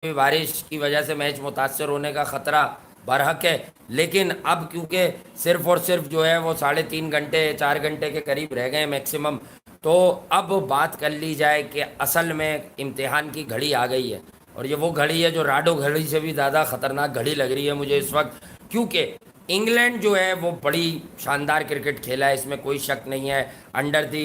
भी बारिश की वजह से मैच मुतासर होने का खतरा बरहक है। लेकिन अब क्योंकि सिर्फ और सिर्फ जो है वो 3.5 घंटे 4 घंटे के करीब रह गए मैक्सिमम, तो अब बात कर ली जाए कि असल में इम्तिहान की घड़ी आ गई है। और ये वो घड़ी है जो राडो घड़ी से भी ज़्यादा खतरनाक घड़ी लग रही है मुझे इस वक्त, क्योंकि इंग्लैंड जो है वो बड़ी शानदार क्रिकेट खेला है, इसमें कोई शक नहीं है। Under the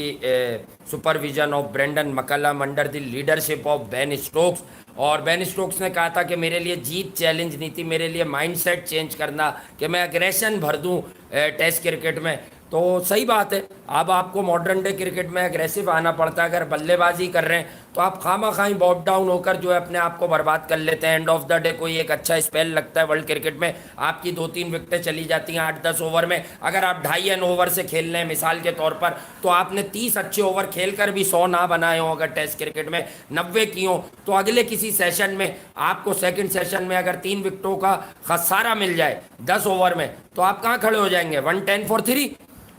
supervision of Brendon McCullum, under the leadership of Ben Stokes. और बेन स्टोक्स ने कहा था कि मेरे लिए जीत चैलेंज नहीं थी, मेरे लिए माइंडसेट चेंज करना, कि मैं एग्रेशन भर दूं टेस्ट क्रिकेट में। तो सही बात है, अब आपको मॉडर्न डे क्रिकेट में एग्रेसिव आना पड़ता है। अगर बल्लेबाजी कर रहे हैं तो आप खामा खाई बॉट डाउन होकर जो है अपने आप को बर्बाद कर लेते हैं। एंड ऑफ द डे कोई एक अच्छा स्पेल लगता है वर्ल्ड क्रिकेट में, आपकी 2-3 विकेटें चली जाती हैं 8-10 ओवर में। अगर आप 2.5 ओवर से खेल रहे हैं मिसाल के तौर पर, तो आपने 30 अच्छे ओवर खेलकर भी 100 ना बनाए हों, अगर टेस्ट क्रिकेट में 90 की हों, तो अगले किसी सेशन में आपको सेकंड सेशन में अगर 3 विकेटों का खसारा मिल जाए 10 ओवर में, तो आप कहाँ खड़े हो जाएंगे? 110 फॉर 3।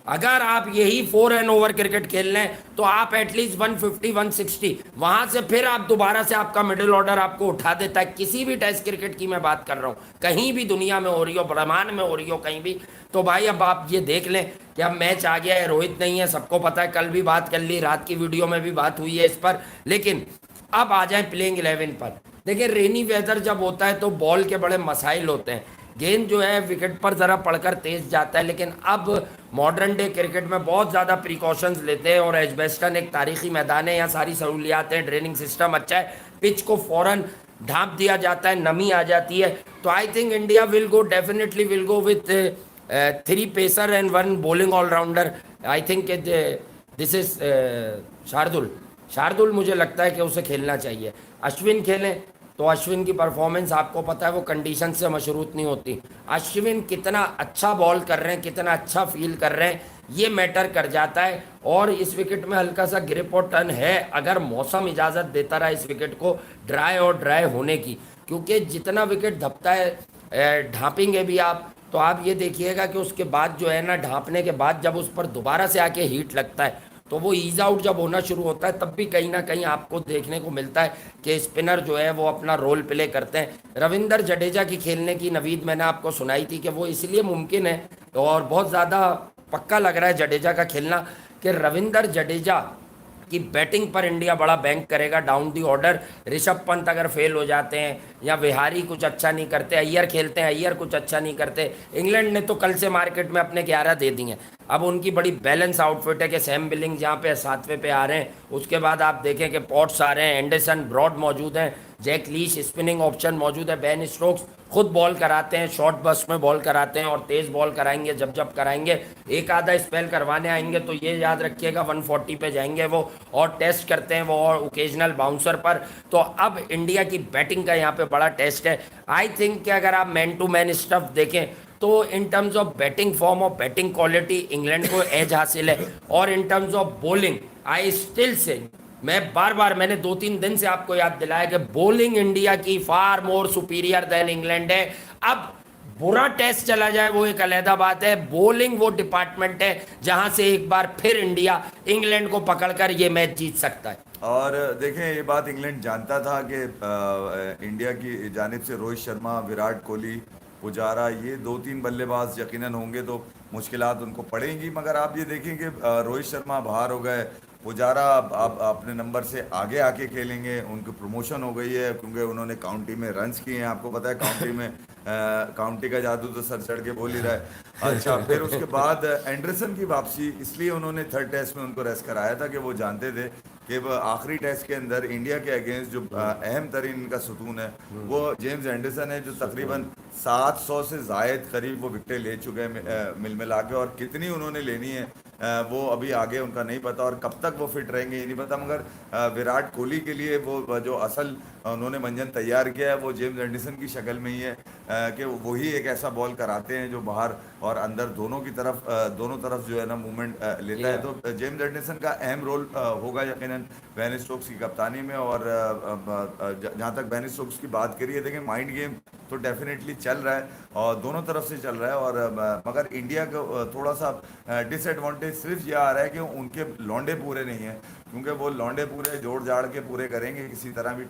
अगर आप यही 4 एंड ओवर क्रिकेट खेल रहे हैं तो आप एटलीस्ट 150-160, वहां से फिर आप दोबारा से आपका मिडिल ऑर्डर आपको उठा देता है। किसी भी टेस्ट क्रिकेट की मैं बात कर रहा हूं, कहीं भी दुनिया में हो रही हो, ब्रह्मांड में हो रही हो, कहीं भी। तो भाई अब आप ये देख लें कि अब मैच आ गया है, रोहित नहीं है, सबको पता है, कल भी बात कर ली, रात की वीडियो में भी बात हुई है इस पर। लेकिन अब आ जाए प्लेइंग 11 पर। देखिए, रेनी वेदर जब होता है तो बॉल के बड़े मसाइल होते हैं, गेंद जो है विकेट पर ज़रा पड़कर तेज जाता है। लेकिन अब मॉडर्न डे क्रिकेट में बहुत ज़्यादा प्रिकॉशंस लेते हैं, और एजबेस्टन एक तारीखी मैदान है, यहाँ सारी सहूलियात हैं, ड्रेनिंग सिस्टम अच्छा है, पिच को फ़ौरन ढांप दिया जाता है, नमी आ जाती है। तो I think India will go, definitely will go with 3 pacer and 1 bowling allrounder. I think this is Shardul. Shardul मुझे लगता है कि उसे खेलना चाहिए। अश्विन खेलें तो अश्विन की परफॉर्मेंस आपको पता है वो कंडीशन से मशरूत नहीं होती। अश्विन कितना अच्छा बॉल कर रहे हैं, कितना अच्छा फील कर रहे हैं, ये मैटर कर जाता है। और इस विकेट में हल्का सा ग्रिप और टर्न है, अगर मौसम इजाज़त देता रहा इस विकेट को ड्राई और ड्राई होने की, क्योंकि जितना विकेट धपता है ढांपेंगे भी आप, तो आप ये देखिएगा कि उसके बाद जो है ना, ढांपने के बाद जब उस पर दोबारा से आके हीट लगता है, तो वो ईज आउट जब होना शुरू होता है, तब भी कहीं ना कहीं आपको देखने को मिलता है कि स्पिनर जो है वो अपना रोल प्ले करते हैं। रविंदर जडेजा की खेलने की नवीद मैंने आपको सुनाई थी कि वो इसलिए मुमकिन है, और बहुत ज़्यादा पक्का लग रहा है जडेजा का खेलना, कि रविंदर जडेजा कि बैटिंग पर इंडिया बड़ा बैंक करेगा down the order. Rishabh Pant अगर फेल हो जाते हैं, या विहारी कुछ अच्छा नहीं करते, अय्यर खेलते हैं, अय्यर कुछ अच्छा नहीं करते। इंग्लैंड ने तो कल से मार्केट में अपने 11 दे दिए। अब उनकी बड़ी बैलेंस आउटफिट है कि सैम बिलिंग जहाँ पे 7वें पे आ रहे हैं, उसके बाद आप देखें कि पॉट्स आ रहे हैं, एंडरसन, ब्रॉड मौजूद हैं, जैक लीश स्पिनिंग ऑप्शन मौजूद है, बेन स्टोक्स खुद बॉल कराते हैं, शॉर्ट बस्ट में बॉल कराते हैं, और तेज बॉल कराएंगे जब जब कराएंगे। एक आधा स्पेल करवाने आएंगे तो ये याद रखिएगा 140 पे जाएंगे वो, और टेस्ट करते हैं वो, और ओकेजनल बाउंसर पर। तो अब इंडिया की बैटिंग का यहाँ पे बड़ा टेस्ट है। आई थिंक कि अगर आप मैन टू मैन स्टफ देखें तो in terms of batting form और बैटिंग क्वालिटी इंग्लैंड को एज हासिल है। और in terms of bowling I still say, मैं बार बार, मैंने 2-3 दिन से आपको याद दिलाया कि बॉलिंग इंडिया की फार मोर सुपीरियर देन इंग्लैंड है। अब बुरा टेस्ट चला जाए वो एक अलहदा बात है, बॉलिंग वो डिपार्टमेंट है जहां से एक बार फिर इंडिया इंग्लैंड को पकड़कर ये मैच जीत सकता है। और देखें, ये बात इंग्लैंड जानता था कि इंडिया की जानिब से रोहित शर्मा, विराट कोहली, पुजारा, ये 2-3 बल्लेबाज यकीनन होंगे, तो मुश्किलात उनको पड़ेंगी। मगर आप ये देखें कि रोहित शर्मा बाहर हो गए, पुजारा आप अपने नंबर से आगे आके खेलेंगे, उनकी प्रमोशन हो गई है क्योंकि उन्होंने काउंटी में रन्स किए हैं। आपको पता है काउंटी में काउंटी का जादू तो सर चढ़ के बोल ही रहा है। अच्छा, फिर उसके बाद एंडरसन की वापसी, इसलिए उन्होंने थर्ड टेस्ट में उनको रेस्ट कराया था कि वो जानते थे कि वो आखिरी टेस्ट के अंदर इंडिया के अगेंस्ट जो अहम तरीन इनका सुतून है वो जेम्स एंडरसन है, जो तकरीबन 700 से जायद करीब वो विकेटें ले चुके हैं मिल मिला के, और कितनी उन्होंने लेनी है वो अभी आगे उनका नहीं पता, और कब तक वो फिट रहेंगे ये नहीं पता। मगर विराट कोहली के लिए वो जो असल उन्होंने मंजन तैयार किया है वो जेम्स एंडरसन की शक्ल में ही है, कि वही एक ऐसा बॉल कराते हैं जो बाहर और अंदर दोनों तरफ जो है ना मूवमेंट लेता है। तो जेम्स एंडरसन का अहम रोल होगा यकीनन बेन स्टोक्स की कप्तानी में। और जहाँ तक बेन स्टोक्स की बात करिए, देखें माइंड गेम तो डेफिनेटली चल रहा है और दोनों तरफ से चल रहा है। और मगर इंडिया को थोड़ा सा डिसएडवांटेज सिर्फ ये आ रहा है कि उनके लौंडे पूरे नहीं हैं, क्योंकि वो लौंडे पूरे जोड़ जाड़ के पूरे करेंगे किसी तरह भी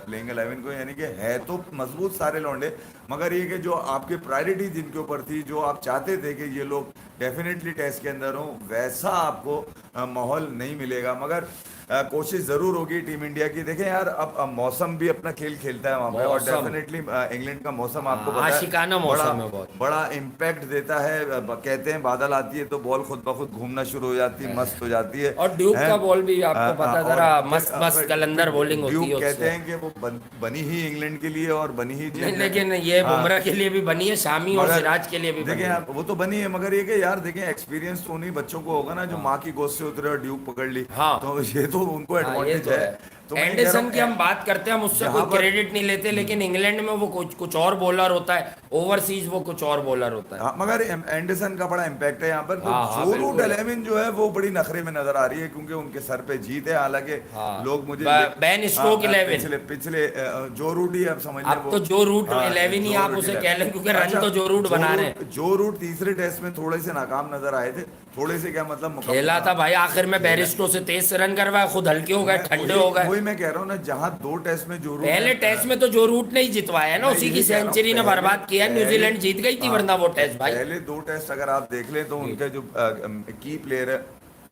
प्लेइंग 11 को, यानी कि है तो मजबूत सारे लौंडे, मगर ये कि जो आपकी प्रायोरिटी जिनके ऊपर थी, जो आप चाहते थे कि ये लोग डेफिनेटली टेस्ट के अंदर हो, वैसा आपको माहौल नहीं मिलेगा। मगर कोशिश जरूर होगी टीम इंडिया की। देखें यार, अब मौसम भी अपना खेल खेलता है वहाँ पे, और मौसम, डेफिनेटली इंग्लैंड का मौसम आपको पता है आशिकाना बड़ा मौसम है बहुत। बड़ा इम्पैक्ट देता है। कहते हैं बादल आती है तो बॉल खुद ब खुद घूमना शुरू हो जाती है, मस्त हो जाती है। और ड्यूक हैं? का बॉल भी आपको पता और जरा फिर- मस्त मस्त फिर- कलंदर फिर बॉलिंग होती ड्यूक है कहते उससे। हैं कि वो बनी ही इंग्लैंड के लिए और बनी ही नहीं, लेकिन ये हाँ। बुमराह के लिए भी बनी है, शामी और मगर सिराज के लिए भी बनी देखें है। यार, वो तो बनी है, मगर ये कि यार देखें, एक्सपीरियंस तो उन्हीं बच्चों को होगा ना जो माँ की गोद से उतरे और ड्यूक पकड़ ली। हाँ। तो ये तो उनको हाँ, ये एडवांटेज तो है। है। तो मैं कह रहा एंडरसन की हम बात करते हैं, हम उससे जहाँ कोई पर- क्रेडिट नहीं लेते, लेकिन इंग्लैंड में वो कुछ कुछ और बॉलर होता है, ओवरसीज वो कुछ और बॉलर होता है। हाँ, मगर एंडरसन का बड़ा इम्पैक्ट है यहाँ पर। तो हाँ, हाँ, जो रूट बिल्कुल। 11 जो है वो बड़ी नखरे में नजर आ रही है, क्योंकि उनके सर पे जीत है। हालांकि हाँ। लोग मुझे बैन स्टोक 11। पिछले पिछले जो रूट ही अब समझ लें अब तो जो रूट 11 ही जो आप रूट उसे 11। कह लें, क्योंकि रन अच्छा, तो जो रूट बना रहे हैं। जो रूट तीसरे टेस्ट में थोड़े से नाकाम नजर आए थे, थोड़े से क्या मतलब खेला था भाई, आखिर में बैरिस्टो से 23 रन करवाया, खुद हल्के हो गए, ठंडे हो गए। वही मैं कह रहा हूँ ना, जहाँ 2 टेस्ट में जो रूट पहले टेस्ट में तो जो रूट नहीं जितवाया है ना, मैं उसी यही की कह रहा हूँ, सेंचुरी ने पहले- बर्बाद किया। पहले- न्यूजीलैंड जीत गई थी हाँ, वरना वो टेस्ट भाई। पहले 2 टेस्ट अगर आप देख लें तो उनके जो की प्लेयर है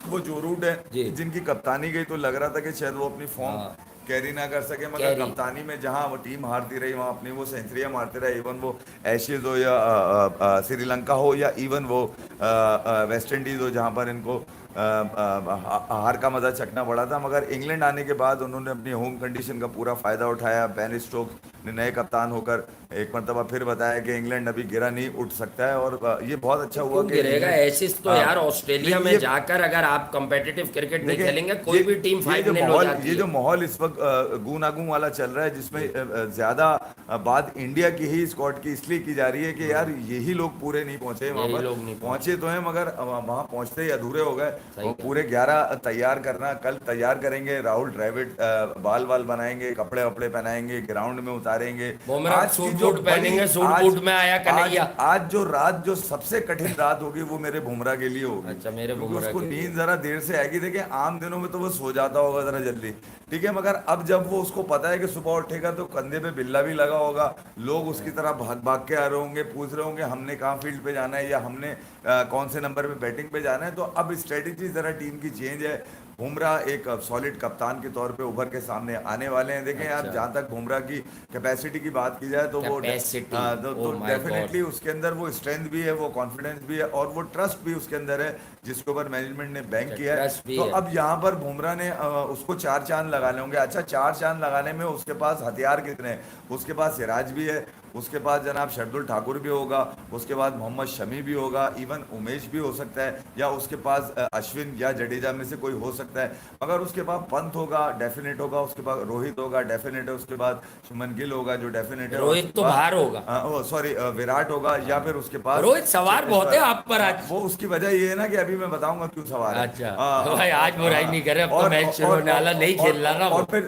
वो जो रूट जी। है, जिनकी कप्तानी गई, तो लग रहा था कि शायद वो अपनी फॉर्म हाँ। कैरी ना कर सके, मगर कैरी। कप्तानी में जहां वो टीम हारती रही, वहां अपनी वो सेंचुरियां मारते रहे। इवन वो एशेज हो या श्रीलंका हो या इवन वो वेस्ट इंडीज हो, जहां पर इनको हार का मजा चखना पड़ा था। मगर इंग्लैंड आने के बाद उन्होंने अपनी होम कंडीशन का पूरा फायदा उठाया। बेन स्टोक्स ने नए कप्तान होकर एक मरतबा फिर बताया कि इंग्लैंड अभी गिरा नहीं, उठ सकता है। और ये बहुत अच्छा हुआ क्यों कि गिरेगा? इंग्लैंड- एशिस तो हाँ। यार ऑस्ट्रेलिया नहीं, में ये- जाकर अगर आप कंपेटिटिव क्रिकेट नहीं देखिए, खेलेंगे, कोई भी टीम ये 5-0 हो जाती ये है। जो माहौल इस वक्त गूनागूं वाला चल रहा है, जिसमें ज्यादा बात इंडिया की ही स्क्वाड की इसलिए की जा रही है कि यार यही लोग पूरे नहीं पहुंचे वहां यही पर। लोग नहीं पहुंचे तो हैं, मगर वहां पहुंचते ही अधूरे हो गए। सही वो कहा। पूरे 11 तैयार करना, कल तैयार करेंगे। राहुल द्रविड़ बाल बाल बनाएंगे, कपड़े वपड़े पहनाएंगे, ग्राउंड में उतारेंगे। बुमराह आज की सूट जो बूट पहनेंगे, बड़ी- सूट आज- बूट में आया कन्हैया। आज जो रात, जो सबसे कठिन रात होगी, वो मेरे बुमराह के लिए होगी। अच्छा, मेरे क्योंकि बुमराह उसको के लिए। नींद जरा देर से आएगी। देखिए, आम दिनों में तो वो सो जाता होगा जरा जल्दी, ठीक है, मगर अब जब वो उसको पता है कि सुबह उठेगा तो कंधे पे बिल्ला भी लगा होगा, लोग उसकी तरह भाग भाग के आ रहे होंगे, पूछ रहे होंगे हमने कहाँ फील्ड पे जाना है या हमने कौन से नंबर पे बैटिंग पे जाना है। तो अब स्ट्रेटेजी जरा टीम की चेंज है। बुमराह एक सॉलिड कप्तान के तौर पे उभर के सामने आने वाले हैं। देखें यार, अच्छा। जहाँ तक बुमराह की कैपेसिटी की बात की जाए तो Capacity, तो oh my डेफिनेटली उसके अंदर वो स्ट्रेंथ भी है, वो कॉन्फिडेंस भी है, और वो ट्रस्ट भी उसके अंदर है, जिसके ऊपर मैनेजमेंट ने बैंक किया है। trust भी तो है। अब यहाँ पर बुमराह ने उसको 4 चांद लगाने होंगे। अच्छा, 4 चांद लगाने में उसके पास हथियार कितने हैं? उसके पास सिराज भी है, उसके पास जनाब शरदुल ठाकुर भी होगा, उसके बाद मोहम्मद शमी भी होगा, इवन उमेश भी हो सकता है, या उसके पास अश्विन या जडेजा में से कोई हो सकता है। मगर उसके पास पंत होगा, डेफिनेट होगा, उसके पास रोहित होगा, डेफिनेट है, उसके बाद शुभमन गिल होगा जो डेफिनेट है, रोहित उसके तो बाद- बाहर होगा। सॉरी, विराट होगा, या फिर उसके पास रोहित सवार बहुत है आप पर आज। वो उसकी वजह ये है ना कि अभी मैं बताऊंगा क्यों सवाल है। अच्छा, हाँ, भाई आज बुराई नहीं कर रहे, अब तो और- मैच शुरू और- होने वाला, नहीं और- खेल रहा ना और वो। फिर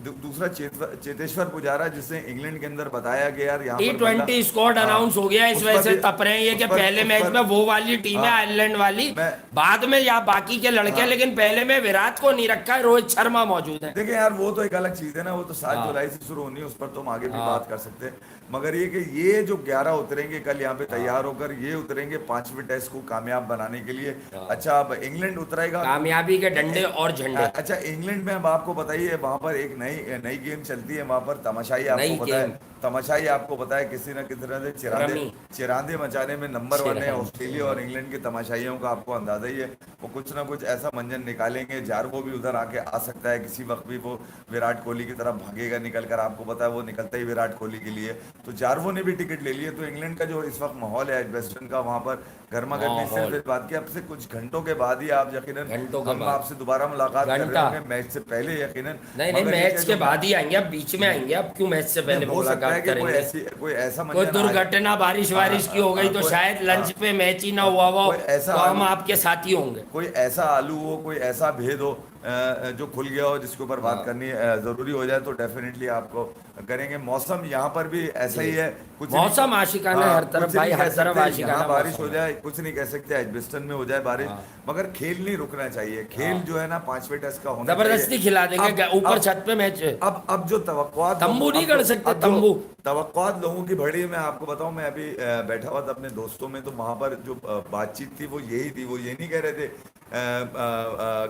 दूसरा चेतेश्वर पुजारा, जिसने इंग्लैंड के अंदर बताया कि यार यहाँ पर T20 स्क्वाड हाँ, अनाउंस हो गया, इस उस वजह पर से भी- तप रहे हैं ये कि उस पर- पहले उस मैच पर- में वो वाली टीम है, हाँ, आयरलैंड वाली, मैं- बाद में या बाकी के लड़के, हाँ। लेकिन पहले में विराट को नहीं रखा है, रोहित शर्मा मौजूद है। देखिए यार, वो तो एक अलग चीज है ना, वो तो 7 हाँ। जुलाई से शुरू होनी है, उस पर तो हम आगे भी हाँ। बात कर सकते हैं। मगर ये कि ये जो 11 उतरेंगे कल यहाँ पे तैयार होकर, ये उतरेंगे 5वें टेस्ट को कामयाब बनाने के लिए। हाँ। अच्छा, अब इंग्लैंड उतरेगा कामयाबी के डंडे और झंडे। अच्छा, इंग्लैंड में अब आपको बताइए, वहां पर एक नई नई गेम चलती है वहां पर, तमाशाई आपको नई पता है। गेम। तमाशाई आपको पता है, किसी न किसी तरह से चिरांदे रमी। चिरांदे मचाने में नंबर 1 है चिरांदे। ऑस्ट्रेलिया और इंग्लैंड के तमाशाइयों का, आपको अंदाजा ही है। वो कुछ ना कुछ ऐसा मंजन निकालेंगे। जारवो भी उधर आके आ सकता है किसी वक्त भी, वो विराट कोहली की तरफ भागेगा निकल कर, आपको पता है वो निकलता ही विराट कोहली के लिए। तो जारवो ने भी टिकट ले लिए। तो इंग्लैंड का जो इस वक्त माहौल है एजबेस्टन का, वहां पर गर्मा गर्मी माहौल। सिर्फ इस बात की, अब से कुछ घंटों के बाद ही आप यकीनन घंटों के हम बाद। आपसे दोबारा मुलाकात कर रहे घंटा। होंगे, मैच से पहले यकीनन। नहीं नहीं, मगर ये मैच कि के जो- बाद ही आएंगे, अब बीच में आएंगे, अब क्यों मैच से पहले हो सकता है मुलाकात कि कोई करेंगे? कोई ऐसा कोई मंजन आ- दुर्घटना बारिश वारिश की हो गई तो कोई- शायद लंच पे मैच ही ना हुआ हो, कोई ऐसा तो हम आलू- आपके साथी होंगे। कोई ऐसा आलू हो, कोई ऐसा भेद हो, जो खुल गया हो जिसके ऊपर बात करनी जरूरी हो जाए तो डेफिनेटली आपको करेंगे। मौसम यहाँ पर भी ऐसा ही है, कुछ नहीं। मौसम आशिकाना है हर तरफ कुछ भाई, नहीं हर कह तरफ सकते, आशिकाना यहाँ बारिश मौसम हो है। जाए कुछ नहीं कह सकते, एडजस्टन में हो जाए बारिश, मगर खेल नहीं रुकना चाहिए। खेल जो है ना 5वें टेस्ट का होना जबरदस्ती चाहिए। खिला देंगे ऊपर अब छत पे मैच। अब जो तवक्कुआत तंबू नहीं कर सकते, तंबू। तवक्कुआत लोगों की बढ़ी। मैं आपको बताऊं, मैं अभी बैठा हुआ था अपने दोस्तों में, तो वहां पर जो बातचीत थी वो यही थी। वो ये नहीं कह रहे थे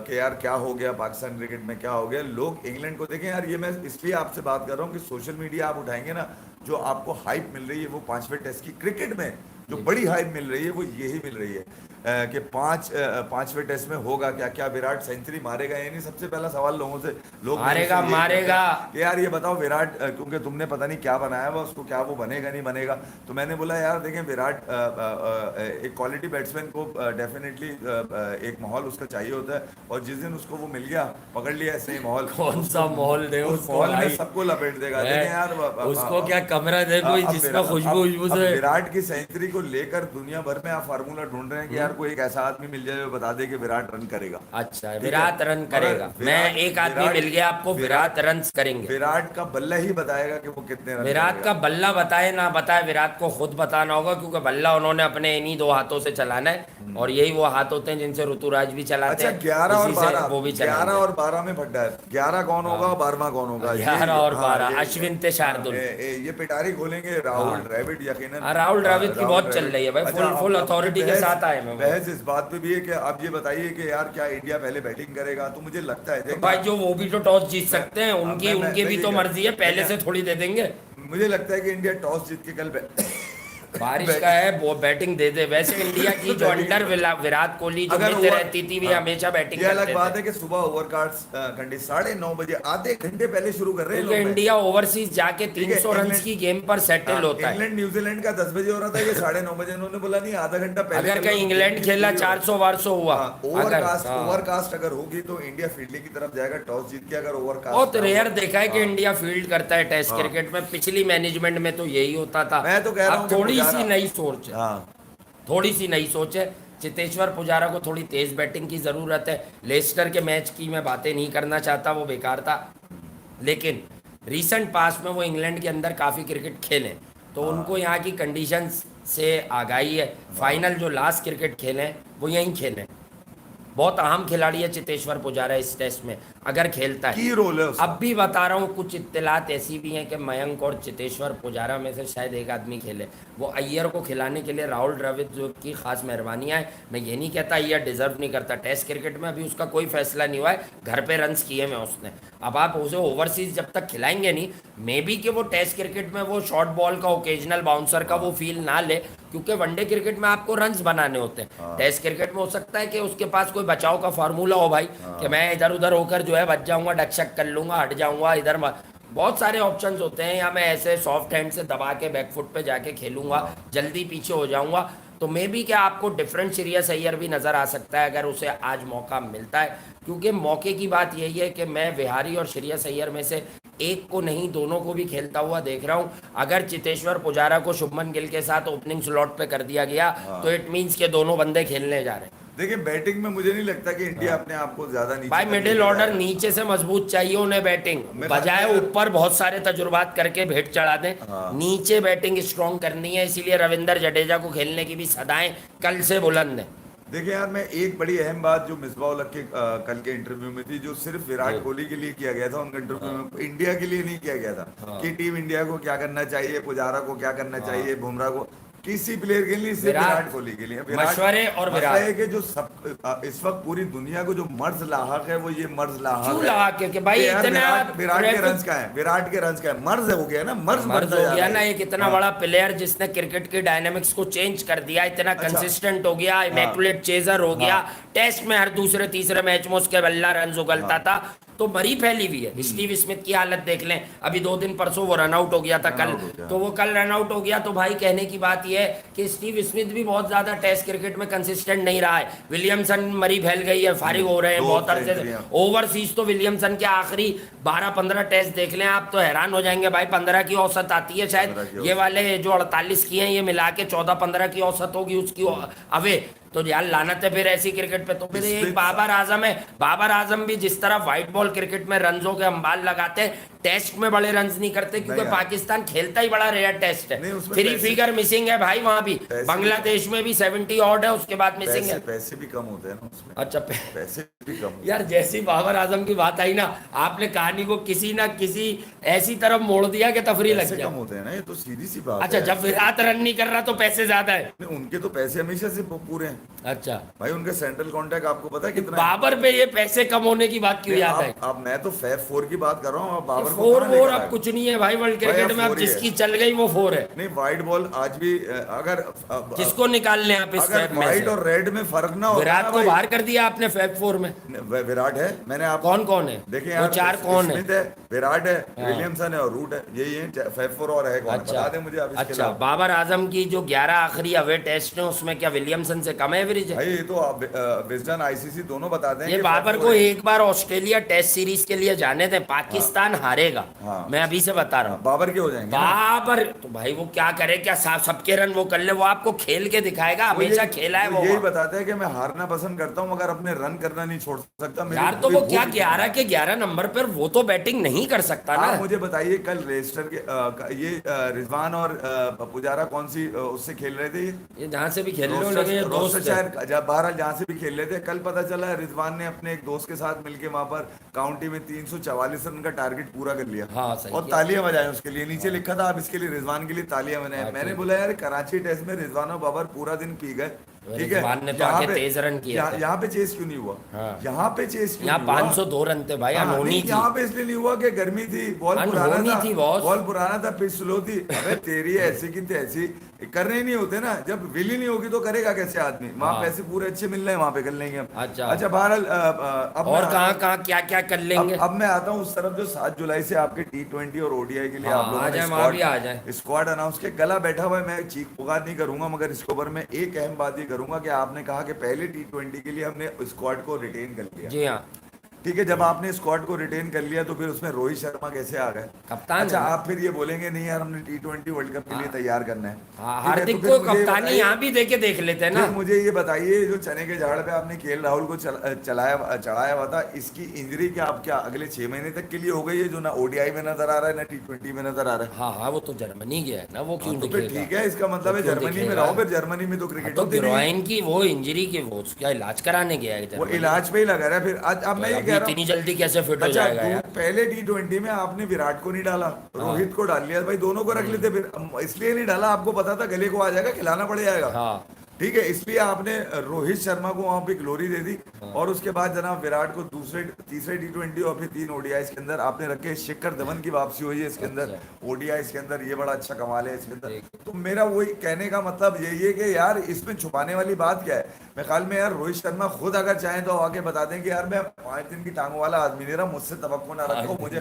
कि यार क्या हो गया पाकिस्तान क्रिकेट में, क्या हो गया। लोग इंग्लैंड को देखें यार, ये मैं इसलिए आपसे बात कर रहा हूँ कि सोशल मीडिया आप उठाएंगे ना, जो आपको हाइप मिल रही है वो 5वें टेस्ट की क्रिकेट में जो बड़ी हाइप मिल रही है वो यही मिल रही है कि 5वें टेस्ट में होगा क्या, क्या विराट सेंचुरी मारेगा। ये नहीं सबसे पहला सवाल लोगों से, लोग मारेगा मेरे से यही मारेगा। कहते हैं कि यार ये बताओ विराट, क्योंकि तुमने पता नहीं क्या बनाया हुआ उसको, क्या वो बनेगा नहीं बनेगा। तो मैंने बोला यार देखें, विराट एक क्वालिटी बैट्समैन को डेफिनेटली एक माहौल उसका चाहिए होता है, और जिस दिन उसको वो मिल गया, पकड़ लिया ऐसे ही माहौल, कौन सा माहौल दे उस उसको माहौल में भाई? सबको लपेट देगा। देखें यार उसको क्या कमरा दे कोई जिसमें खुशबू अब से। विराट की सेंचुरी को लेकर दुनिया भर में आप फार्मूला ढूंढ रहे हैं कि यार कोई एक ऐसा आदमी मिल जाए जो बता दे कि विराट रन करेगा। अच्छा, ठीक है? विराट रन मगर करेगा। मैं एक आदमी मिल गया आपको, विराट रन करेंगे। विराट का बल्ला ही बताएगा कि वो कितने रन विराट करेगा। का बल्ला बताए ना बताए, विराट को खुद बताना होगा, क्योंकि बल्ला उन्होंने अपने इन्हीं 2 हाथों से चलाना है, और यही वो हाथ होते हैं जिनसे ऋतुराज भी चलाते अच्छा, हैं। 11 और इसी से 12, वो भी 11 चलाते और 12 में भड्डा है। 11 कौन होगा और 12वां कौन होगा? 11 और 12 ये- अश्विन ते शार्दुल। ये पिटारी खोलेंगे राहुल द्रविड़ यकीनन। राहुल द्रविड़ की बहुत चल द्रविड़। रही है भाई, अच्छा, फुल अब अथॉरिटी के बहस- साथ आए हैं वो। बहस इस बात पे भी है कि आप ये बताइए कि यार क्या इंडिया पहले बैटिंग करेगा? तो मुझे लगता है तो भाई जो वो भी तो टॉस जीत सकते हैं, उनकी मैं- उनकी भी मैं तो ये मर्जी है, पहले मैं- से थोड़ी दे देंगे। मुझे लगता है कि इंडिया टॉस जीत के कल बारिश का है वो बैटिंग दे दे। वैसे इंडिया की जो अंडर विराट कोहली जो अगर मिलते ओवर- रहती थी, वे हाँ, हमेशा बैटिंग ये अलग करते बात थे। है कि सुबह ओवरकास्ट कंडीशन 9:30 बजे, आधे घंटे पहले शुरू कर रहे हैं क्योंकि लोग मैच। इंडिया ओवरसीज जाके ठीक है, 300 रन इंग्लैंड- की गेम पर सेटल होता है। इंग्लैंड न्यूजीलैंड का 10 बजे हो रहा था, ये 9:30 बजे। इन्होंने बोला नहीं, आधा घंटा पहले अगर कर लो, कहीं इंग्लैंड गेम खेला पूरी हो। 400-400 हुआ, ओवरकास्ट हाँ। ओवरकास्ट अगर होगी तो इंडिया फील्डिंग की तरफ जाएगा टॉस जीत के। अगर ओवरकास्ट बहुत ना हो- रेयर देखा है कि इंडिया फील्ड करता है टेस्ट क्रिकेट में। पिछली मैनेजमेंट में तो यही होता था। मैं तो कह रहा हूं अब कि थोड़ी पुजारा- सी नई सोच है, हाँ, थोड़ी सी नई सोच है। चेतेश्वर पुजारा को थोड़ी तेज बैटिंग की ज़रूरत है। लेस्टर के मैच की मैं बातें नहीं करना चाहता, वो बेकार था, लेकिन रीसेंट पास में वो इंग्लैंड के अंदर काफ़ी क्रिकेट खेले, तो उनको यहाँ की कंडीशंस से आगाही है। फाइनल जो लास्ट क्रिकेट खेले वो यहीं खेले। बहुत अहम खिलाड़ी है चेतेश्वर पुजारा इस टेस्ट में, अगर खेलता है। की रोल है उसका। अब भी बता रहा हूँ, कुछ इत्तलात ऐसी भी हैं कि मयंक और चेतेश्वर पुजारा में से शायद एक आदमी खेले। वो अय्यर को खिलाने के लिए राहुल द्रविड़ जो की खास मेहरबानियाँ हैं। मैं ये नहीं कहता अय्यर डिजर्व नहीं करता, टेस्ट क्रिकेट में अभी उसका कोई फैसला नहीं हुआ है, घर पे रन्स किए में उसने। अब आप उसे ओवरसीज जब तक खिलाएंगे नहीं, मे बी कि वो टेस्ट क्रिकेट में वो शॉर्ट बॉल का, ओकेजनल बाउंसर का वो फील ना ले, क्योंकि वनडे क्रिकेट में आपको रन्स बनाने होते हैं। टेस्ट क्रिकेट में हो सकता है कि उसके पास कोई बचाव का फार्मूला हो भाई, कि मैं इधर उधर होकर जो है बच जाऊंगा, डकशक कर लूंगा, हट जाऊंगा इधर। बहुत सारे ऑप्शंस होते हैं, या मैं ऐसे सॉफ्ट हैंड से दबा के बैकफुट पे जाके खेलूंगा, जल्दी पीछे हो जाऊंगा। तो मे बी क्या आपको डिफरेंट श्रेयस अय्यर भी नज़र आ सकता है अगर उसे आज मौका मिलता है, क्योंकि मौके की बात यही है कि मैं विहारी और श्रेयस अय्यर में से एक को नहीं, दोनों को भी खेलता हुआ देख रहा हूं। अगर चेतेश्वर पुजारा को शुभमन गिल के साथ ओपनिंग स्लॉट पे कर दिया गया तो इट मींस के दोनों बंदे खेलने जा रहे हैं। देखिए बैटिंग में मुझे नहीं लगता कि इंडिया अपने आप को ज्यादा नीचे भाई तक मिडिल लेके ऑर्डर जाएगा। नीचे से मजबूत चाहिए उन्हें बैटिंग, मैं बजाय बात- ऊपर बहुत सारे तजुर्बात करके भेंट चढ़ा दें। नीचे बैटिंग स्ट्रॉन्ग करनी है, इसीलिए रविंदर जडेजा को खेलने की भी सदाएं कल से बुलंद है। देखिए यार, मैं एक बड़ी अहम बात जो मिसबाह उल हक के कल के इंटरव्यू में थी, जो सिर्फ विराट कोहली के लिए किया गया था उनका इंटरव्यू में, इंडिया के लिए नहीं किया गया था कि टीम इंडिया को क्या करना चाहिए, पुजारा को क्या करना चाहिए, बुमराह को, किसी प्लेयर के लिए, सिर्फ विराट कोहली के लिए। मशवरे और मसला विराट है कि जो सब इस वक्त पूरी दुनिया को जो मर्ज लाहक है वो ये मर्ज लाहक क्यों है लाहक है कि भाई कि यार इतना विराट के रन्स का है, विराट के रन्स का है, मर्ज हो गया ना, मर्ज मर्द बनता हो जा गया रहा ना है। एक इतना बड़ा प्लेयर जिसने क्रिकेट की डायनामिक्स को चेंज कर दिया, इतना कंसिस्टेंट हो गया, इमैकुलेट चेजर हो गया, टेस्ट में हर दूसरे तीसरे मैच में उसके बल्ला रन उगलता था, तो मरी फैली हुई है। स्टीव स्मिथ की हालत देख लें, अभी 2 दिन परसों वो रन आउट हो गया था कल, तो वो कल रन आउट हो गया। तो भाई कहने की बात ये है कि स्टीव स्मिथ भी बहुत ज्यादा टेस्ट क्रिकेट में कंसिस्टेंट नहीं रहा है। विलियमसन मरी फैल गई है, फारिग हो रहे हैं बहुत अरसे से। ओवरसीज तो विलियमसन के आखिरी 12-15 टेस्ट देख लें आप तो हैरान हो जाएंगे भाई, 15 की औसत आती है शायद, ये वाले जो 48 की हैं ये मिला के 14-15 की औसत होगी उसकी अवे। तो यार लानत है फिर ऐसी क्रिकेट पे। तो फिर इस पे- एक बाबर आजम है, बाबर आजम भी जिस तरह व्हाइट बॉल क्रिकेट में रनों के अंबाल लगाते हैं, टेस्ट में बड़े रन्स नहीं करते, क्योंकि नहीं यार। पाकिस्तान खेलता ही बड़ा रेयर टेस्ट नहीं, है। उसमें 3 पैसे- फिगर मिसिंग है भाई वहां भी, पैसे- बांग्लादेश में भी 70 ऑड है, उसके बाद मिसिंग पैसे है। पैसे भी कम होते हैं ना उसमें, अच्छा पैसे भी कम होते यार जैसी बाबर आजम की बात आई ना, आपने कहानी को किसी ना किसी ऐसी तरफ मोड़ दिया कि तफरी हैं, लग पैसे जाए। कम होते हैं ना, ये तो सीधी सी बात अच्छा, है। जब विराट रन नहीं कर रहा तो पैसे ज्यादा है। नहीं, उनके तो पैसे हमेशा से पूरे हैं अच्छा, भाई, उनका सेंट्रल कॉन्ट्रैक्ट आपको पता है कितना है? बाबर पे ये पैसे कम होने की बात क्यों याद आई? अब मैं तो फैब 4 की बात कर रहा हूँ, अब बाबर को फोर कहाँ वोर लेकर अब आए? कुछ नहीं है भाई वर्ल्ड भाई, क्रिकेट अब में, अब फोर ही है। जिसकी चल गई वो 4 है। नहीं, व्हाइट बॉल आज भी अगर किसको निकाल लें आप इस अगर फैब में व्हाइट से? और रेड में फर्क ना होता विराट ना को भाई, बाहर कर दिया आपने फैब 4 में। विराट है, मैंने आप कौन कौन है? देखिए वो यार, 4 कौन है? स्मिथ है, विराट है, विलियमसन है और रूट है, यही है फैब 4। और है कौन? अच्छा बता दें मुझे आप इसके अच्छा, अलावा। बाबर आजम की जो 11 आखिरी अवे टेस्ट है उसमें क्या विलियमसन से कम एवरेज है? भाई ये तो विजडन आईसीसी दोनों बताते हैं ये कि बाबर फैब को 4 है। एक बार ऑस्ट्रेलिया टेस्ट सीरीज के लिए जाने दें, पाकिस्तान हारेगा। हाँ। मैं अभी से बता रहा हूँ। बाबर के हो जाएंगे ना? बाबर तो भाई वो क्या करे, क्या सबके रन वो कर ले? वो आपको खेल के दिखाएगा, वो हमेशा यही- खेला है वो वो। यही बताता है कि मैं हारना पसंद करता हूँ मगर अपने रन करना नहीं छोड़ सकता। मेरी यार तो पूरी वो क्या भूख- 11 के 11 नंबर पर वो तो बैटिंग नहीं कर सकता ना। आप मुझे बताइए, कल रेजिस्टर के ये रिजवान और पुजारा कौन सी उससे खेल रहे थे? ये जहाँ से भी खेल रहे हो रोस्टर- लगे ये रोस्टर दोस्त है। शायद जब बहरहाल जहाँ से भी खेल रहे थे, कल पता चला रिजवान ने अपने एक दोस्त के साथ मिलके वहां पर काउंटी में 344 रन का टारगेट पूरा कर लिया। हाँ, सही और किया। तालियां बजाएं उसके लिए, नीचे लिखा था आप इसके लिए रिजवान के लिए तालियां बजाएं। हाँ, मैंने ठीक। बोला यार कराची टेस्ट में रिजवान और बाबर पूरा दिन पी गए, ठीक है, रिजवान ने तो यहाँ आके पे- तेज रन किए थे। यहाँ पे चेस क्यों नहीं हुआ? हाँ। यहाँ पे चेस क्यों यहाँ नहीं हुआ? 502 रन थे भाई, हाँ, अनहोनी नहीं, थी। यहाँ पे इसलिए नहीं हुआ कि गर्मी थी, बॉल पुराना अनहोनी था, थी बॉस। बॉल पुराना था, पिच स्लो थी। अबे तेरी ऐसी की तैसी करने नहीं होते ना, जब विली नहीं होगी तो करेगा कैसे आदमी? वहाँ हाँ। पैसे पूरे अच्छे मिल रहे हैं, वहाँ पे कर लेंगे हम। अच्छा। अच्छा बहरहाल अब और मैं कहाँ आता कहाँ क्या क्या कर हूँ- लेंगे? अब मैं आता हूँ उस तरफ जो 7 जुलाई से आपके T20 और ओडीआई के लिए हाँ, आप लोगों आ ने जाए, वहाँ भी आ जाए। स्क्वाड अनाउंस के गला बैठा हुआ है। मैं चीख पुकार नहीं करूंगा, मगर इसके ऊपर मैं एक अहम बात ये करूंगा कि आपने कहा कि पहले T20 के लिए हमने स्क्वाड को रिटेन कर लिया, जी हाँ, ठीक है। जब आपने स्क्वाड को रिटेन कर लिया तो फिर उसमें रोहित शर्मा कैसे आ गए? कप्तान अच्छा, है। आप फिर ये बोलेंगे नहीं यार हमने T20 वर्ल्ड कप के लिए तैयार करना है। हाँ, ठीक है, हार्दिक तो फिर को मुझे ये कप्तानी बताइए- यहाँ भी देके देख लेते हैं ना। फिर मुझे ये बताइए, जो चने के झाड़ पे आपने केएल राहुल को चढ़ाया हुआ था, इसकी इंजरी क्या आप क्या अगले 6 महीने तक के लिए हो गई है, जो ना ओडीआई में नजर आ रहा है ना T20 में नजर आ रहा है? हाँ हाँ, वो तो जर्मनी गया है ना, वो क्यों तो फिर दिखेगा? ठीक है, इसका मतलब है क्यों जर्मनी में दिखेगा? रहो, फिर जर्मनी में तो क्रिकेट तो होती नहीं है। गिरोइन की वो इंजरी की वो उसका इलाज कराने गया है वो जर्मनी। इलाज पे ही लगा रहा है। फिर आज अब मैं ये अभी कह रहा इतनी हूँ, जल्दी कैसे फिट हो अच्छा जाएगा यार? पहले T20 में आपने विराट को नहीं डाला, रोहित को डाल लिया, भाई दोनों को रख लेते। फिर इसलिए नहीं डाला, आपको पता था गले को आ जाएगा, खिलाना पड़ जाएगा, हाँ, ठीक है, इसलिए आपने रोहित शर्मा को वहां पे ग्लोरी दे दी। और उसके बाद जनाब विराट को तीसरे T20 और फिर 3 ओडीआई के अंदर आपने रखे। शिखर धवन की वापसी हुई है इसके अंदर, ओडीआई के अंदर, ये बड़ा अच्छा कमाल है इसके अंदर। तो मेरा वही कहने का मतलब यही है कि यार इसमें छुपाने वाली बात क्या है? मैं ख्याल में यार रोहित शर्मा खुद अगर चाहें तो आके बता दें कि यार मैं 5 दिन की टांगों वाला आदमी नहीं रहा, मुझसे तवक्को ना रखो, मुझे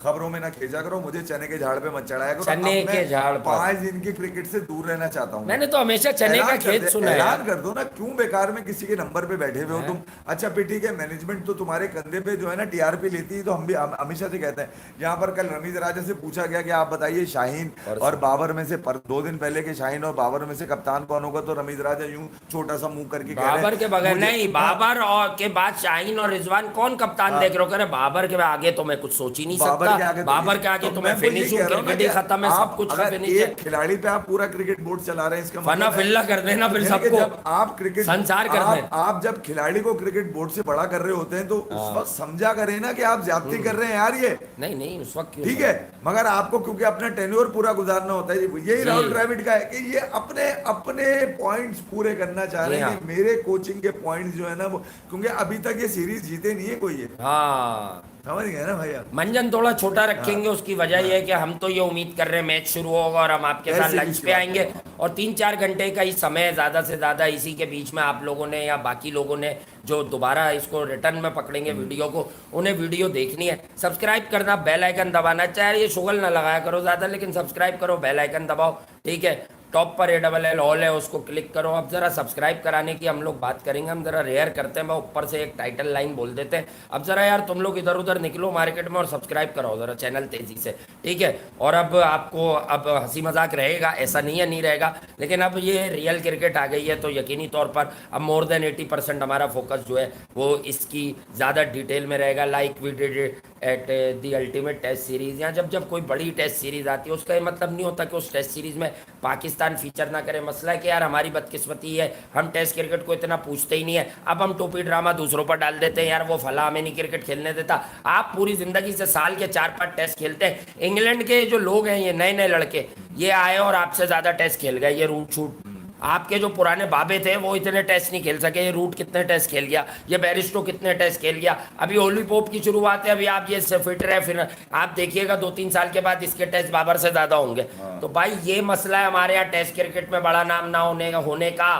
खबरों में ना खींचा करो, मुझे चने के झाड़ पे मत चढ़ाया करो। चने अब मैं के झाड़ पर। 5 दिन की क्रिकेट से दूर रहना चाहता हूँ। मैंने तो हमेशा चने का खेत सुना है ऐलान यार। कर दो ना, क्यों बेकार में किसी के नंबर पे बैठे हुए हो तुम? अच्छा फिर ठीक है, मैनेजमेंट तो तुम्हारे कंधे पे जो है ना टीआरपी लेती है, तो हम भी हमेशा से कहते हैं। यहाँ पर कल रमीज राजा से पूछा गया कि आप बताइए शाहीन और बाबर में से 2 दिन पहले के शाहीन और बाबर में से कप्तान कौन होगा, तो रमीज राजा यूं छोटा सा मुंह करके कह रहे हैं, बाबर के बगैर मुझे- नहीं, बाबर और के बाद शाहीन और रिजवान कौन कप्तान देख रहे हो? करे बाबर के आगे तो मैं कुछ सोच ही नहीं बाबर के सकता। आगे बाबर के आगे तो मैं मैं वही फिनिश हूँ, कह रहा हूं ना क्रिकेट ही कि खत्म है, सब आप कुछ अगर फिनिश है। एक खिलाड़ी पे आप पूरा क्रिकेट बोर्ड चला रहे हैं, इसका फना मतलब है- फिल्ला कर देना फिर यानी कि सबको, जब आप क्रिकेट संसार कर दें। आप जब खिलाड़ी को क्रिकेट बोर्ड से बड़ा कर रहे होते हैं तो उस वक्त समझा करें ना कि आप ज्यादती कर रहे हैं यार, ये नहीं नहीं उस वक्त क्यों? ठीक है। मगर आपको क्योंकि अपना टेन्योर पूरा गुजारना होता है, यही जी। राहुल द्रविड़ का है कि ये अपने अपने पॉइंट्स पूरे करना चाह रहे जी हैं हाँ। कि मेरे कोचिंग के पॉइंट्स जो है ना वो, क्योंकि अभी तक ये सीरीज जीते नहीं है कोई, ये हाँ, समझ गए ना भैया? मंजन थोड़ा छोटा रखेंगे, उसकी वजह यह है कि हम तो ये उम्मीद कर रहे हैं मैच शुरू होगा और हम आपके साथ ऐसे लंच बीच पे की बात आएंगे, और 3-4 घंटे का ही समय है ज़्यादा से ज़्यादा। इसी के बीच में आप लोगों ने या बाकी लोगों ने जो दोबारा इसको रिटर्न में पकड़ेंगे वीडियो को, उन्हें वीडियो देखनी है, सब्सक्राइब करना, बेल आइकन दबाना। चाहे ये शुगल ना लगाया करो ज़्यादा, लेकिन सब्सक्राइब करो, बेल आइकन दबाओ, ठीक है। टॉप पर ALL ऑल है, उसको क्लिक करो। अब जरा सब्सक्राइब कराने की हम लोग बात करेंगे, हम जरा रेयर करते हैं, मैं ऊपर से एक टाइटल लाइन बोल देते हैं। अब जरा यार तुम लोग इधर उधर निकलो मार्केट में और सब्सक्राइब कराओ जरा चैनल तेजी से, ठीक है। और अब आपको अब हंसी मजाक रहेगा, ऐसा नहीं है नहीं रहेगा, लेकिन अब ये रियल क्रिकेट आ गई है तो यकीनी तौर पर अब मोर देन 80% हमारा फोकस जो है वो इसकी ज़्यादा डिटेल में रहेगा। Like we did at the ultimate test series, या जब जब कोई बड़ी टेस्ट सीरीज आती है उसका ये मतलब नहीं होता कि उस टेस्ट सीरीज में पाकिस्तान फीचर ना करे। मसला है कि यार हमारी बदकिस्मती है, हम टेस्ट क्रिकेट को इतना पूछते ही नहीं है। अब हम टोपी ड्रामा दूसरों पर डाल देते हैं, यार वो फला हमें नहीं क्रिकेट खेलने देता। आप पूरी जिंदगी से साल के 4-5 टेस्ट खेलते हैं। इंग्लैंड के जो लोग हैं, ये नए नए लड़के, ये आए और आपसे ज़्यादा टेस्ट खेल गए, ये रूट शूट। आपके जो पुराने बाबे थे वो इतने टेस्ट नहीं खेल सके, ये रूट कितने टेस्ट खेल गया, ये बैरिस्टो कितने टेस्ट खेल गया। अभी ओली पोप की शुरुआत है, अभी आप ये फिट रहे, फिर आप देखिएगा 2-3 साल के बाद इसके टेस्ट बाबर से ज्यादा होंगे। तो भाई ये मसला है हमारे यहाँ टेस्ट क्रिकेट में बड़ा नाम ना होने का।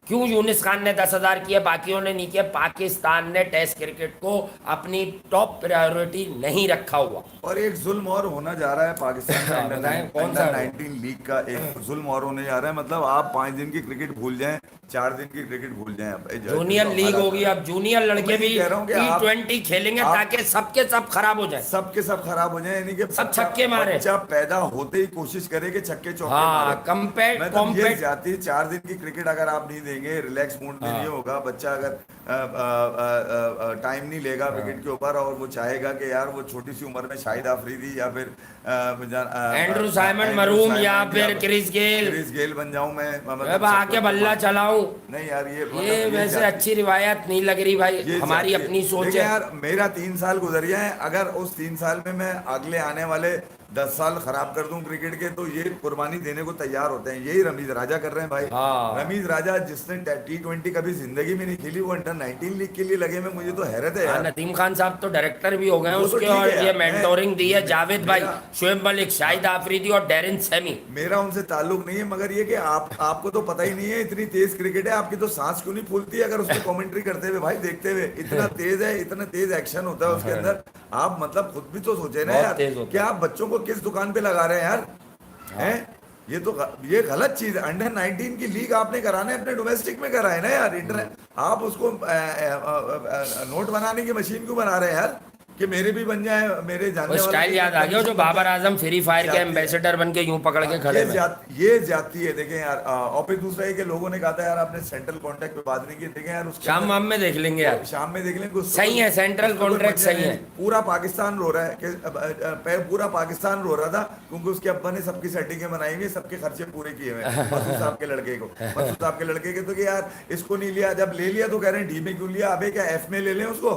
क्यों यूनिस खान ने 10,000 किए, बाकियों ने नहीं किए? पाकिस्तान ने टेस्ट क्रिकेट को अपनी टॉप प्रायोरिटी नहीं रखा हुआ। और एक जुल्म और होना जा रहा है पाकिस्तान का कौन सा? अंडर 19 लीग का एक जुल्म और होने जा रहा है। मतलब आप 5 दिन की क्रिकेट भूल जाएं, 4 दिन की क्रिकेट भूल जाएं। जूनियर लीग होगी, अब जूनियर लड़के भी कह रहा हूं कि T20 खेलेंगे ताकि सबके सब खराब हो जाए, सबके सब खराब हो जाए, यानी कि सब छक्के मारे। बच्चा पैदा होते ही कोशिश करे कि छक्के चौके हाँ, मारे। कम्पेट मतलब ये जाती 4 दिन की क्रिकेट अगर आप नहीं देंगे, रिलैक्स मूड में नहीं होगा बच्चा, अगर टाइम नहीं लेगा विकेट के ऊपर और वो चाहेगा कि यार वो छोटी सी उम्र में शाहिद आफरीदी या फिर एंड्रू साइमन मरूम या फिर क्रिस गेल बन जाऊं मैं, अब आके बल्ला चलाऊं। नहीं यार ये वैसे अच्छी रिवायत नहीं लग रही भाई, हमारी अपनी सोच है यार। मेरा 3 साल गुजर गया है, अगर उस 3 साल में मैं अगले आने वाले 10 साल खराब कर दूं क्रिकेट के, तो ये कुर्बानी देने को तैयार होते हैं। यही रमीज राजा कर रहे हैं भाई। रमीज राजा जिसने T20 कभी जिंदगी में नहीं खेली, वो अंडर 19 लीग के लिए लगे में, मुझे तो हैरत है यार। नदीम खान साहब तो डायरेक्टर भी हो गए उसके, और ये मेंटोरिंग दी है जावेद भाई, शोएब मलिक, शाहिद आफरीदी और डेरिन सेमी। मेरा उनसे ताल्लुक नहीं है, मगर ये कि आपको तो पता ही नहीं है, इतनी तेज क्रिकेट है, आपकी तो सांस क्यों नहीं फूलती है अगर उसमें कमेंट्री करते हुए भाई, देखते हुए। इतना तेज है, इतना तेज एक्शन होता है उसके अंदर। आप मतलब खुद भी तो सोचे ना यार कि आप बच्चों को किस दुकान पे लगा रहे हैं यार। हैं ये गलत चीज है। अंडर 19 की लीग आपने कराना है, अपने डोमेस्टिक में कराए ना यार। आप उसको नोट बनाने की मशीन क्यों बना रहे हैं यार कि मेरे भी बन जाए, मेरे जानने वाले। स्टाइल याद आ गया जो बाबर आजम फ्री फायर के एम्बेसडर बन के यूं पकड़ के खड़े हैं। ये जाती है, देखें यार। और फिर दूसरा है कि लोगों ने कहा था यार आपने सेंट्रल कॉन्ट्रैक्ट पे बात नहीं की, देखें यार उसके शाम वाम में देख लेंगे यार, शाम में देख लेंगे। सही है, सेंट्रल कॉन्ट्रैक्ट सही है। पूरा पाकिस्तान रो रहा है कि पूरा पाकिस्तान रो रहा था क्योंकि उसके अब्बा ने सबकी सेटिंगें बनाई हुई, सबके खर्चे पूरे किए हुए मसूद साहब के लड़के को, मसूद साहब के लड़के के। तो कि यार इसको नहीं लिया, जब ले लिया तो कह रहे हैं डी में क्यों लिया? अबे क्या एफ में ले लें उसको?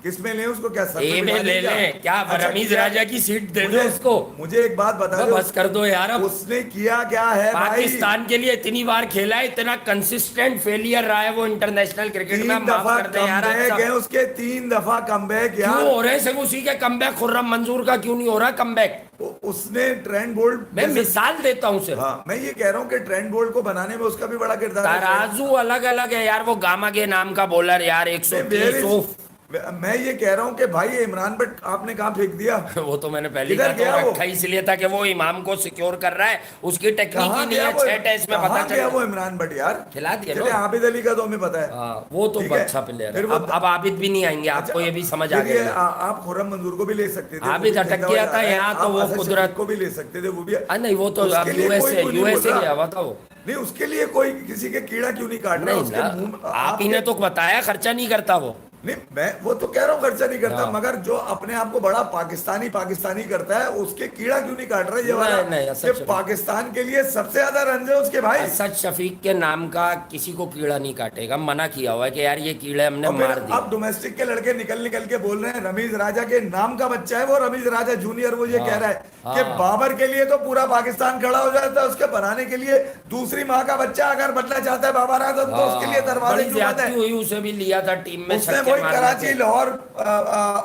किस में लें उसको? क्या ए में ले लें? क्या रमीज राजा की सीट दे दो उसको। मुझे एक बात बता दो, बस कर दो यार। अब उसने किया क्या है? पाकिस्तान के लिए इतनी बार खेला है, इतना कंसिस्टेंट फेलियर रहा है वो इंटरनेशनल क्रिकेट में। माफ कर दे यार, उसके 3 दफा कमबैक यार क्यों हो रहे हैं? उसी के कमबैक खुर्रम मंजूर का क्यों नहीं हो रहा कमबैक? उसने ट्रेंट बोल्ट, मैं मिसाल देता हूं सिर्फ। हाँ, मैं ये कह रहा हूं कि ट्रेंट बोल्ट को बनाने में उसका भी बड़ा किरदार है। तराजू अलग अलग है यार। वो गामा के नाम का बॉलर यार 130। मैं ये कह रहा हूं कि भाई इमरान भट्ट आपने कहाँ फेंक दिया? वो तो मैंने पहले रखा इसलिए था कि वो इमाम को सिक्योर कर रहा है, उसकी टेक्निक ही नहीं है। 6 टेस्ट में पता चला वो इमरान भट्ट यार खिला दिया। आबिद अली का तो हमें पता है, वो तो अच्छा प्लेयर है। अब आबिद भी नहीं आएंगे, आपको ये भी समझ आ गया। आप खुर्रम मंजूर को भी ले सकते थे, आबिद अटक गया था यहाँ, तो वो कुदरत को भी ले सकते थे, वो भी नहीं। वो तो यूएसए गया हुआ था वो। नहीं, उसके लिए कोई किसी के कीड़ा क्यों नहीं काट रहा? आप ही ने तो बताया खर्चा नहीं करता वो। नहीं, मैं वो तो कह रहा हूँ खर्चा नहीं करता, मगर जो अपने आप को बड़ा पाकिस्तानी करता है उसके कीड़ा क्यों नहीं काट रहा? ये वाला पाकिस्तान के लिए सबसे ज्यादा रन है उसके भाई। असद शफीक के नाम का किसी को कीड़ा नहीं काटेगा, मना किया हुआ है कि यार ये कीड़े हमने मार दिए। अब डोमेस्टिक के लड़के निकल के बोल रहे हैं रमीज राजा के नाम का बच्चा है वो, रमीज राजा जूनियर। वो ये कह रहा है कि बाबर के लिए तो पूरा पाकिस्तान खड़ा हो जाता है, उसके बनाने के लिए दूसरी माँ का बच्चा अगर बनना चाहता है बाबर आजम तो उसके लिए दरवाजे हुई, उसे भी लिया था टीम में। उसने छक्के वही मारने कराची, थे। लाहौर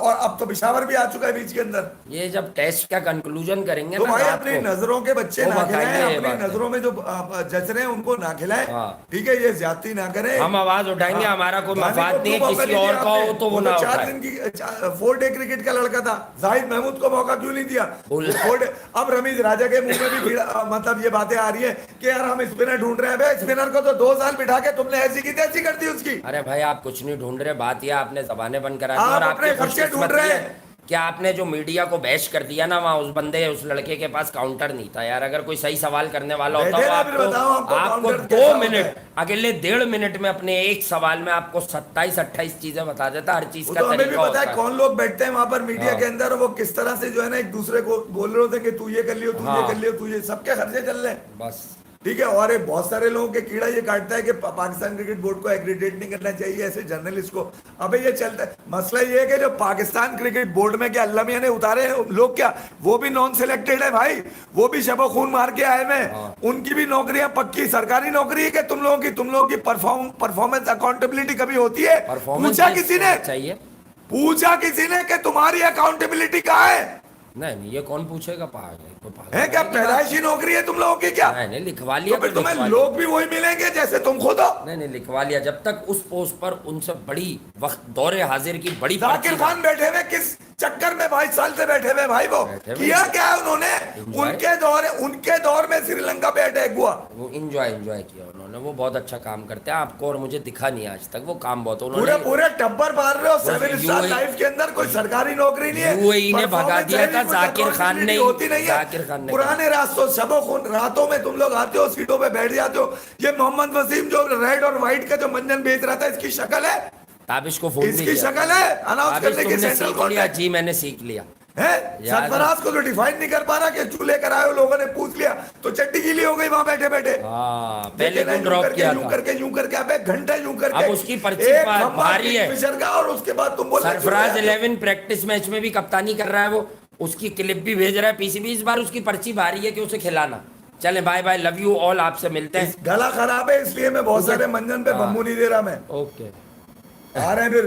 और अब तो पिशावर भी आ चुका है बीच के अंदर। ये जब टेस्ट का कंक्लूजन करेंगे तो ना भाई रात अपनी को, नजरों के बच्चे वो ना बताएंगे खिलाएं, ये अपनी बातें। नजरों में जो जच रहे हैं उनको ना खिलाएं। हाँ। ठीक है, ये ज्यादती ना करें। हम आवाज उठाएंगे, हाँ। हमारा कोई गाने मफाद को नहीं है, क्यों मौका किसी नहीं और दिया का हो आपने? तो वो ना 4 उठाए। दिन की 4 डे क्रिकेट का लड़का था, जाहिद महमूद को मौका क्यों नहीं दिया? बोल- 4 डे। अब रमीज राजा के मुंह में भी मतलब ये बातें आ रही है कि यार हम स्पिनर ढूंढ रहे हैं। भाई स्पिनर को तो 2 साल बिठा के तुमने ऐसी की तैसी कर दी उसकी। अरे भाई आप कुछ नहीं ढूंढ रहे, बात यह आपने जबानें बंद करा दी। आप और अपने आपकी खर्चे ढूंढ खुशकिस्मती रहे है हैं। कि आपने जो मीडिया को बैश कर दिया ना, वहाँ उस बंदे उस लड़के के पास काउंटर नहीं था यार। अगर कोई सही सवाल करने वाला होता बैठे तो ना, फिर बताओ आपको हमको आपको काउंटर 2 कैसा होता मिनट, है? अगले 1.5 मिनट में अपने एक सवाल में आपको 27-28 चीजें बता देता, हर चीज वो का तो हमें भी तरीका पता होता है है। कौन लोग बैठते हैं वहां पर मीडिया हाँ। के अंदर, वो किस तरह से जो है ना एक दूसरे को बोल रहे होते हैं कि तू ये कर लियो, तू ये हाँ। कर लियो, तू ये, सबके खर्चे चल रहे हैं। बस ठीक है। और ये बहुत सारे लोगों के कीड़ा ये काटता है कि पाकिस्तान क्रिकेट बोर्ड को एग्रीडेट नहीं करना चाहिए ऐसे जर्नलिस्ट को। अबे ये चलता है। मसला ये है कि जो पाकिस्तान क्रिकेट बोर्ड में क्या अल्लाह मियां ने उतारे हैं लोग, क्या वो भी नॉन सिलेक्टेड है भाई? वो भी शबो खून मार के आए हैं। हाँ। उनकी भी नौकरियां पक्की सरकारी नौकरी है कि तुम लोगों की परफॉर्मेंस अकाउंटेबिलिटी कभी होती है? परफॉर्मेंस पूछा किसी ने? चाहिए। पूछा किसी ने कि तुम्हारी अकाउंटेबिलिटी कहाँ है? नहीं ये कौन पूछेगा? पागल है क्या? पैदाइशी नौकरी है तुम लोगों की क्या? नहीं लिखवा लिया तो फिर तो तुम्हें लिखवा लिया। लोग भी वही मिलेंगे जैसे तुम खुद हो। नहीं लिखवा लिया। जब तक उस पोस्ट पर उनसे बड़ी वक्त दौरे हाजिर की बड़ी जाकिर पर्ची- खान बैठे हुए किस चक्कर में 22 साल से बैठे हुए भाई? वो बैठे हुए। किया क्या है उन्होंने? Enjoy। उनके दौर में श्रीलंका पे अटैक हुआ। वो इंजॉय किया उन्होंने। वो बहुत अच्छा काम करते हैं, आपको और मुझे दिखा नहीं आज तक वो काम बहुत पूरे उन्होंने। पूरे टब्बर मार रहे हो। वो 7 स्टार UAE लाइफ के अंदर कोई सरकारी नौकरी नहीं है। UAE ने भगा Performance दिया है था नहीं, कोई जाकिर खान ने। accountability होती नहीं है। जाकिर खान ने पुराने रास्तों शबो खून रातों में तुम लोग आते हो, सीटों पे बैठ जाते हो। ये मोहम्मद वसीम जो रेड और व्हाइट का जो मंजन बेच रहा था, इसकी शक्ल है? ताबिश को फोन भी इसकी किया शक्ल है अनाउंस ताबिश करने की तुमने सेंट्रल सीख कोर्ट लिया? ने? जी मैंने सीख लिया है याद है। सरफराज को तो डिफाइन नहीं कर पा रहा कि चूल्हे कराए हो लोगों ने, पूछ लिया तो चट्टी गीली हो गई वहां बैठे बैठे। हाँ पहले लेकिन तो ड्रॉप किया यूं था। करके अबे घंटे यूं करके अब उसकी पर्ची एक भारी खंभा है। किंगफिशर का, और उसके बाद तुम बोल रहे हो सरफराज चूल्हे 11 प्रैक्टिस मैच में भी कप्तानी कर रहा है वो, उसकी क्लिप भी भेज रहा है पीसीबी। इस बार उसकी पर्ची भारी है कि उसे खिलाना। चले bye bye, love you all, आपसे मिलते हैं। गला खराब है इसलिए मैं बहुत सारे मंजन पे हाँ। बम्बू नहीं दे रहा मैं। ओके आ रहे हैं फिर।